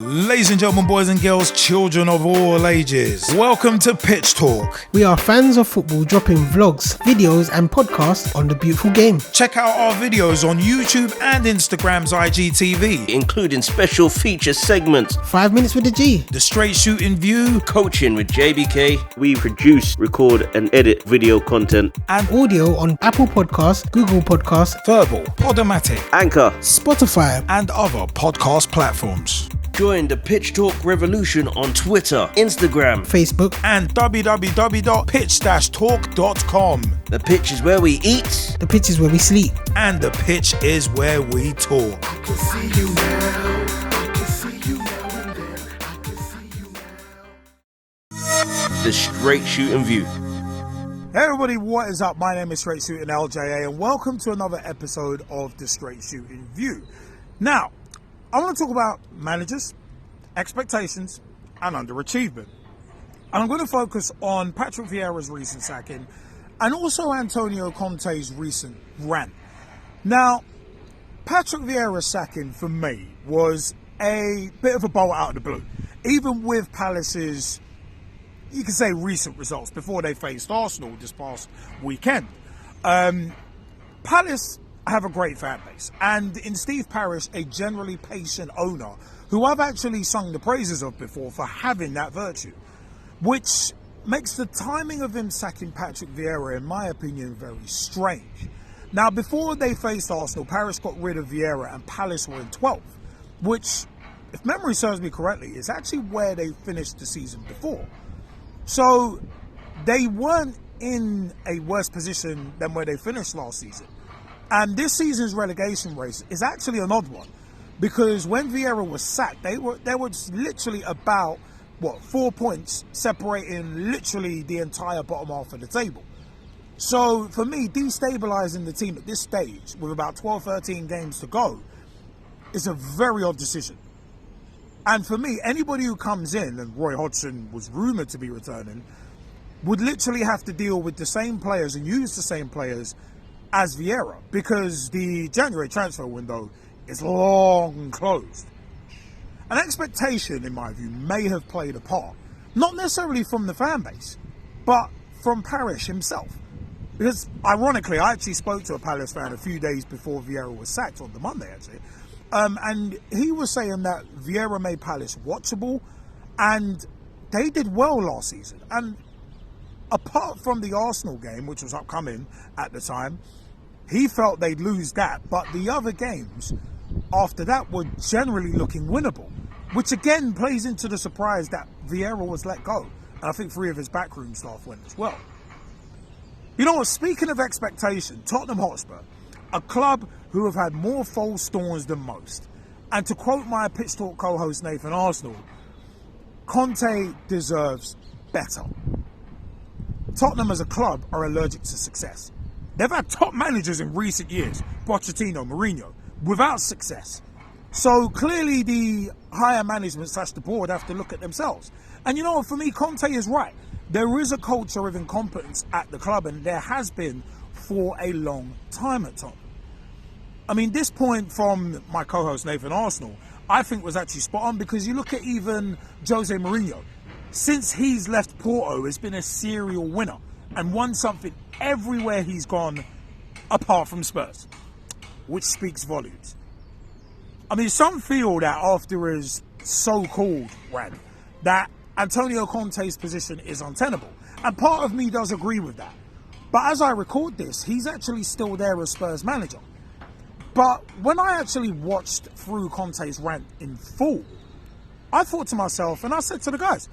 Ladies and gentlemen, boys and girls, children of all ages, welcome to Pitch Talk. We are fans of football dropping vlogs, videos and podcasts on the beautiful game. Check out our videos on YouTube and Instagram's IGTV, including special feature segments, 5 minutes with the G, the Straight Shootin View, coaching with JBK. We produce, record and edit video content and audio on Apple Podcasts, Google Podcasts, Verbal, Podomatic, Anchor, Spotify and other podcast platforms. Join the Pitch Talk revolution on Twitter, Instagram, Facebook and www.pitch-talk.com. The pitch is where we eat. The pitch is where we sleep. And the pitch is where we talk. I can see you now. I can see you now and then. I can see you now. The Straight Shootin View. Hey everybody, what is up? My name is Straight Shootin LJA and welcome to another episode of the Straight Shootin View. Now, I want to talk about managers, expectations, and underachievement. And I'm going to focus on Patrick Viera's recent sacking and also Antonio Conte's recent rant. Now, Patrick Viera's sacking for me was a bit of a bolt out of the blue. Even with Palace's, you can say, recent results before they faced Arsenal this past weekend. Palace have a great fan base, and in Steve Parish, a generally patient owner who I've actually sung the praises of before for having that virtue, which makes the timing of him sacking Patrick Viera, in my opinion, very strange. Now, before they faced Arsenal, Parish got rid of Viera and Palace were in 12th, which, if memory serves me correctly, is actually where they finished the season before. So they weren't in a worse position than where they finished last season. And this season's relegation race is actually an odd one, because when Viera was sacked, there was literally about 4 points separating literally the entire bottom half of the table. So for me, destabilizing the team at this stage with about 12-13 games to go is a very odd decision. And for me, anybody who comes in, and Roy Hodgson was rumored to be returning, would literally have to deal with the same players and use the same players as Viera, because the January transfer window is long closed. An expectation, in my view, may have played a part, not necessarily from the fan base, but from Parish himself. Because, ironically, I actually spoke to a Palace fan a few days before Viera was sacked, on the Monday, actually, and he was saying that Viera made Palace watchable, and they did well last season. And apart from the Arsenal game, which was upcoming at the time, he felt they'd lose that, but the other games after that were generally looking winnable, which again plays into the surprise that Viera was let go. And I think 3 of his backroom staff went as well. You know what, speaking of expectation, Tottenham Hotspur, a club who have had more false storms than most, and to quote my Pitch Talk co-host Nathan Arsenal, Conte deserves better. Tottenham as a club are allergic to success. They've had top managers in recent years, Pochettino, Mourinho, without success. So clearly the higher management / the board have to look at themselves. And you know what, for me, Conte is right. There is a culture of incompetence at the club, and there has been for a long time at Tottenham. I mean, this point from my co-host Nathan Arsenal, I think was actually spot on, because you look at even Jose Mourinho. Since he's left Porto, he's been a serial winner and won something everywhere he's gone apart from Spurs, which speaks volumes. I mean, some feel that after his so-called rant, that Antonio Conte's position is untenable. And part of me does agree with that. But as I record this, he's actually still there as Spurs manager. But when I actually watched through Conte's rant in full, I thought to myself, and I said to the guys,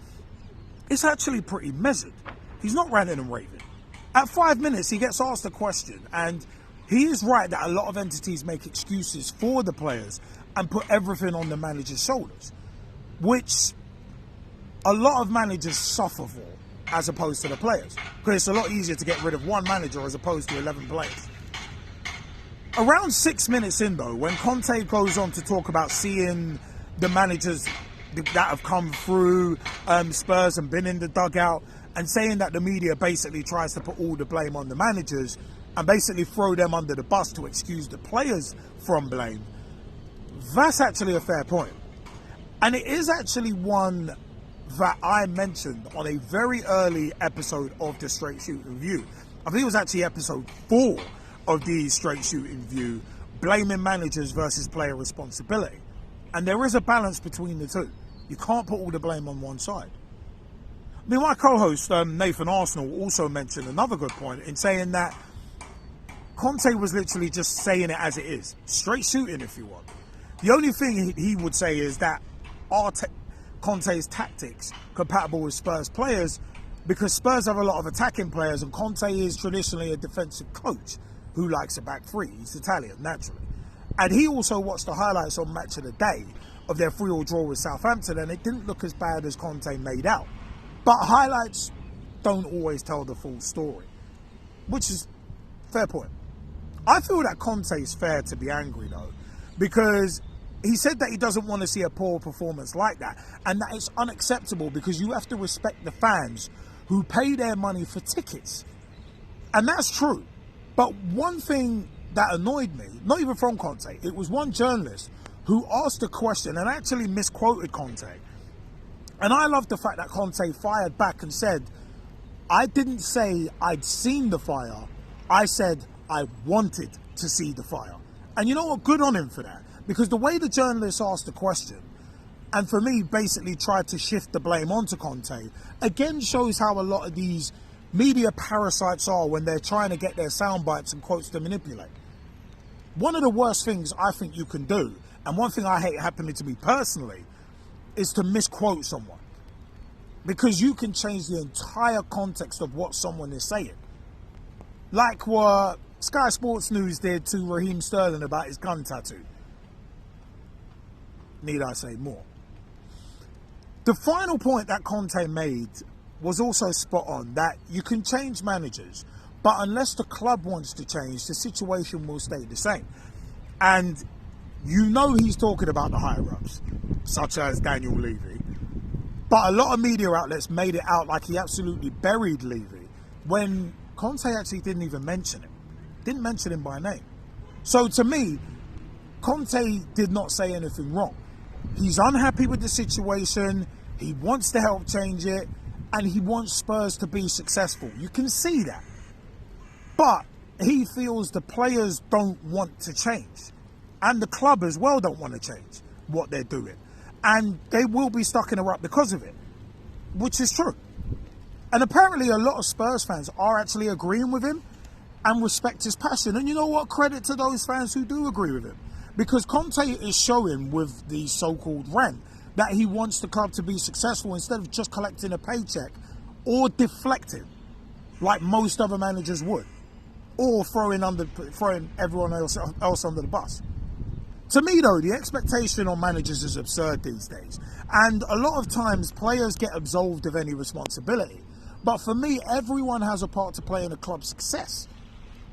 it's actually pretty measured. He's not ranting and raving. At 5 minutes, he gets asked a question, and he is right that a lot of entities make excuses for the players and put everything on the manager's shoulders, which a lot of managers suffer for, as opposed to the players, because it's a lot easier to get rid of one manager as opposed to 11 players. Around 6 minutes in, though, when Conte goes on to talk about seeing the managers that have come through Spurs and been in the dugout, and saying that the media basically tries to put all the blame on the managers and basically throw them under the bus to excuse the players from blame, that's actually a fair point. And it is actually one that I mentioned on a very early episode of the Straight Shootin View. I think it was actually episode 4 of the Straight Shootin View, blaming managers versus player responsibility. And there is a balance between the two. You can't put all the blame on one side. I mean, my co-host, Nathan Arsenal, also mentioned another good point in saying that Conte was literally just saying it as it is. Straight shooting, if you want. The only thing he would say is that Conte's tactics compatible with Spurs players, because Spurs have a lot of attacking players and Conte is traditionally a defensive coach who likes a back three. He's Italian, naturally. And he also watched the highlights on Match of the Day of their 3-3 draw with Southampton, and it didn't look as bad as Conte made out. But highlights don't always tell the full story, which is fair point. I feel that Conte is fair to be angry, though, because he said that he doesn't want to see a poor performance like that, and that it's unacceptable because you have to respect the fans who pay their money for tickets. And that's true. But one thing that annoyed me, not even from Conte, it was one journalist who asked a question and actually misquoted Conte. And I love the fact that Conte fired back and said, I didn't say I'd seen the fire, I said I wanted to see the fire. And you know what, good on him for that. Because the way the journalist asked the question, and for me basically tried to shift the blame onto Conte, again shows how a lot of these media parasites are when they're trying to get their sound bites and quotes to manipulate. One of the worst things I think you can do, and one thing I hate happening to me personally, is to misquote someone. Because you can change the entire context of what someone is saying. Like what Sky Sports News did to Raheem Sterling about his gun tattoo. Need I say more? The final point that Conte made was also spot on, that you can change managers, but unless the club wants to change, the situation will stay the same. And you know he's talking about the higher-ups, such as Daniel Levy. But a lot of media outlets made it out like he absolutely buried Levy, when Conte actually didn't even mention him. Didn't mention him by name. So to me, Conte did not say anything wrong. He's unhappy with the situation, he wants to help change it, and he wants Spurs to be successful. You can see that. But he feels the players don't want to change. And the club as well don't want to change what they're doing. And they will be stuck in a rut because of it, which is true. And apparently a lot of Spurs fans are actually agreeing with him and respect his passion. And you know what? Credit to those fans who do agree with him. Because Conte is showing with the so-called rant that he wants the club to be successful instead of just collecting a paycheck or deflecting like most other managers would, or throwing everyone else under the bus. To me, though, the expectation on managers is absurd these days. And a lot of times players get absolved of any responsibility. But for me, everyone has a part to play in a club's success,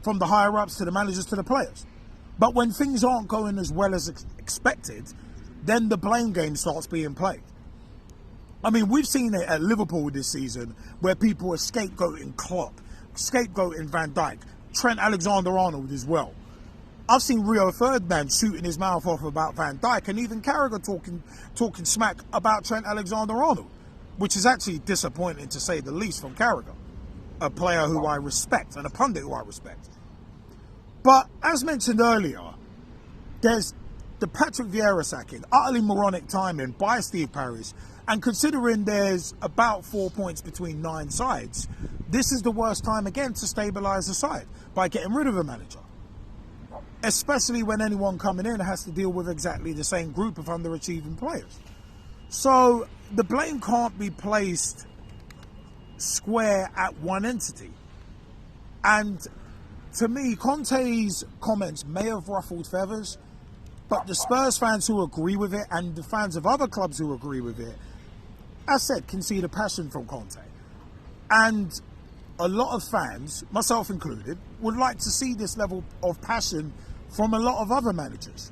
from the higher-ups to the managers to the players. But when things aren't going as well as expected, then the blame game starts being played. I mean, we've seen it at Liverpool this season, where people are scapegoating Klopp, scapegoating Van Dijk, Trent Alexander-Arnold as well. I've seen Rio Ferdinand shooting his mouth off about Van Dijk, and even Carragher talking smack about Trent Alexander-Arnold, which is actually disappointing to say the least from Carragher, a player who I respect and a pundit who I respect. But as mentioned earlier, there's the Patrick Viera sacking, utterly moronic timing by Steve Parish, and considering there's about 4 points between 9 sides, this is the worst time again to stabilise the side by getting rid of a manager. Especially when anyone coming in has to deal with exactly the same group of underachieving players. So the blame can't be placed square at one entity. And to me, Conte's comments may have ruffled feathers, but the Spurs fans who agree with it and the fans of other clubs who agree with it, as said, can see the passion from Conte. And a lot of fans, myself included, would like to see this level of passion from a lot of other managers.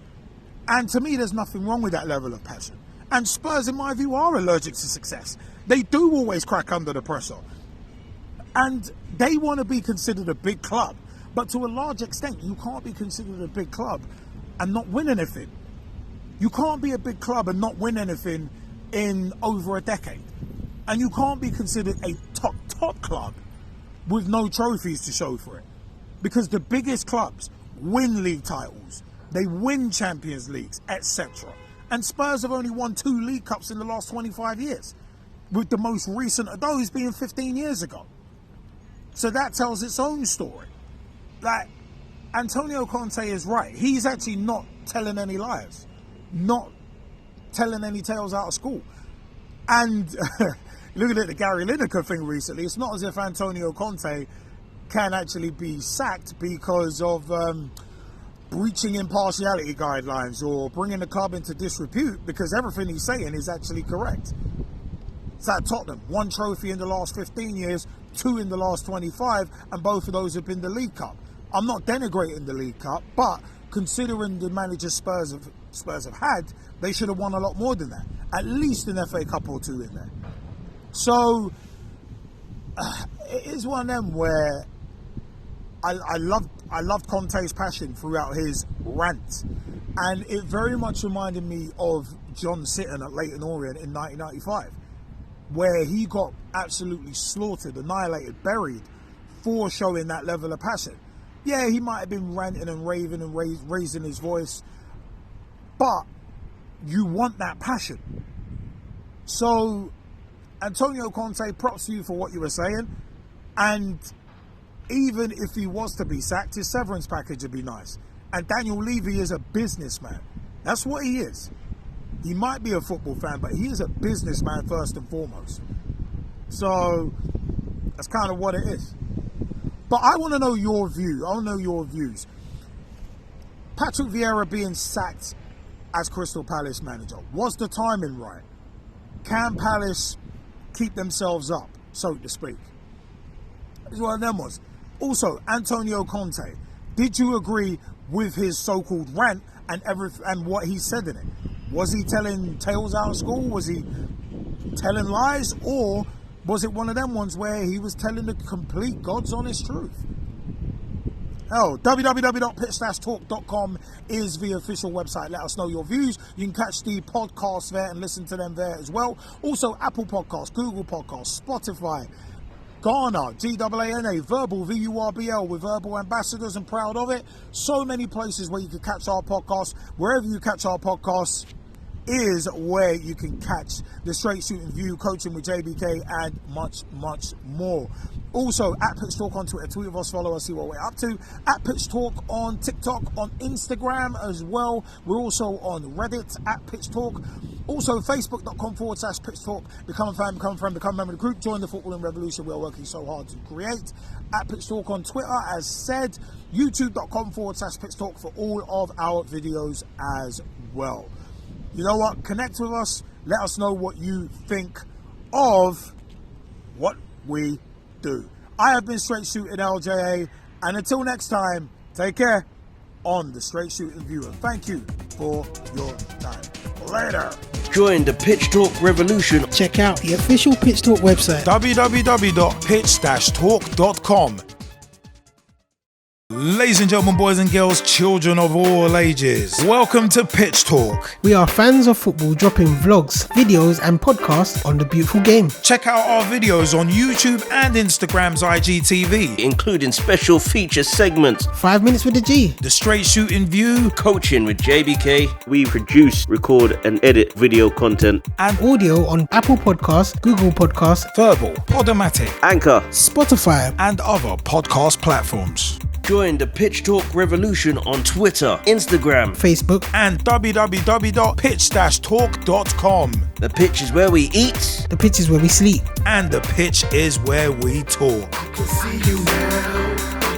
And to me, there's nothing wrong with that level of passion. And Spurs, in my view, are allergic to success. They do always crack under the pressure. And they want to be considered a big club. But to a large extent, you can't be considered a big club and not win anything. You can't be a big club and not win anything in over a decade. And you can't be considered a top club with no trophies to show for it. Because the biggest clubs win league titles, they win Champions Leagues, etc. And Spurs have only won 2 League Cups in the last 25 years, with the most recent of those being 15 years ago. So that tells its own story. Like, Antonio Conte is right. He's actually not telling any lies, not telling any tales out of school. And looking at the Gary Lineker thing recently, it's not as if Antonio Conte can actually be sacked because of breaching impartiality guidelines or bringing the club into disrepute, because everything he's saying is actually correct. It's at Tottenham, 1 trophy in the last 15 years, 2 in the last 25, and both of those have been the League Cup. I'm not denigrating the League Cup, but considering the manager Spurs have had, they should have won a lot more than that. At least an FA Cup or 2 in there. So it is one of them where I loved Conte's passion throughout his rant, and it very much reminded me of John Sitton at Leyton Orient in 1995, where he got absolutely slaughtered, annihilated, buried for showing that level of passion. Yeah, he might have been ranting and raving and raising his voice, but you want that passion. So, Antonio Conte, props to you for what you were saying, and even if he was to be sacked, his severance package would be nice. And Daniel Levy is a businessman. That's what he is. He might be a football fan, but he is a businessman first and foremost. So that's kind of what it is. But I want to know your view. I want to know your views. Patrick Viera being sacked as Crystal Palace manager. Was the timing right? Can Palace keep themselves up, so to speak? This is one of them was. Also, Antonio Conte. Did you agree with his so-called rant and what he said in it? Was he telling tales out of school? Was he telling lies? Or was it one of them ones where he was telling the complete God's honest truth? Hell, www.pitch-talk.com is the official website. Let us know your views. You can catch the podcasts there and listen to them there as well. Also, Apple Podcasts, Google Podcasts, Spotify, Ghana, GAANA, Verbal, VURBL, with Verbal Ambassadors and proud of it. So many places where you can catch our podcasts. Wherever you catch our podcasts is where you can catch the Straight Shootin View, Coaching with JBK, and much, much more. Also, at Pitch Talk on Twitter, tweet of us, follow us, see what we're up to. At Pitch Talk on TikTok, on Instagram as well. We're also on Reddit, at Pitch Talk. Also, Facebook.com/Pitch Talk. Become a fan, become a friend, become a member of the group. Join the footballing revolution we are working so hard to create. At Pitch Talk on Twitter, as said. YouTube.com/Pitch Talk for all of our videos as well. You know what? Connect with us. Let us know what you think of what we do. I have been Straight Shootin LJA, and until next time, take care on the Straight Shootin View. And thank you for your time. Later. Join the Pitch Talk revolution. Check out the official Pitch Talk website. www.pitch-talk.com. Ladies and gentlemen, boys and girls, children of all ages, welcome to Pitch Talk. We are fans of football dropping vlogs, videos and podcasts on the beautiful game. Check out our videos on YouTube and Instagram's IGTV, Including special feature segments. 5 minutes with the G. the Straight Shootin View, Coaching with JBK. We produce, record and edit video content. and Audio on Apple Podcasts, Google Podcasts, Verbal, Podomatic, Anchor. Spotify. and other podcast platforms. Join the Pitch Talk revolution on Twitter, Instagram. Facebook. And www.pitch-talk.com. The pitch is where we eat. The pitch is where we sleep. And the pitch is where we talk. I can see you now.